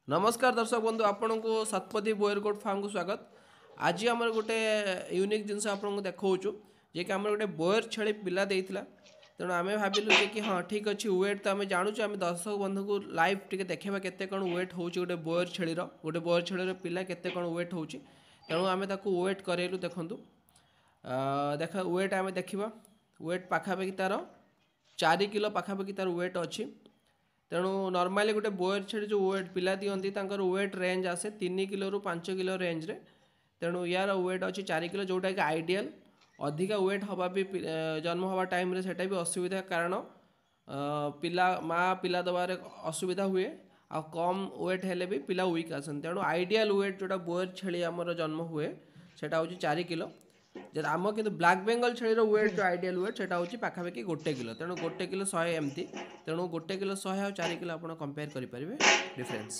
नमस्कार दर्शक बंधु आपण को सतपथी बोयरकोट फार्म को स्वागत। आज आम गोटे यूनिक जिनस आपको देखा जे कि आम गोटे बोयर छेली पिला देता तेणु आम भाविलु जे कि हाँ ठीक अच्छे वेट तो आम जानूँ आम दर्शक बंधु को लाइव टे देखा केते कौन वेट हो गोटे बोयर छेलीर गोटे बोयर छेलीर पिला केते कौन वेट हो तेणु आम वेट करेलु देखूँ देख वेट आम देखा वेट पाखापाखि तार 4 किलो पाखापाखि तार वेट अच्छी। तेणु नॉर्मली गोटे बोयर छेड़ी जो वेट पिला दिखती वेट रेंज आसे 3 किलो रु 5 किलो रेंज रे। तेणु यार वेट अच्छी 4 किलो जोटा कि आइडियल अधिका वेट हवा भी जन्म हवा टाइम रे सेटा भी असुविधा कारण पिला माँ पिला दबार असुविधा हुए आ कम वेट हेले भी पिला वीक आसन। तेणु आइडियल वेट जोटा बोयर छेली आमर जन्म हुए सेटा हूँ 4 किलो। जब आम कि ब्लाक बेंगल छेलीर वेट जो आइडियल वेट सेटा हूँ पाखापाखि 1 किलो। तेणु 1 किलो 100 एमती तेणु 1 किलो 100 और 4 किलो आप कंपेयर करेंगे डिफरेन्स।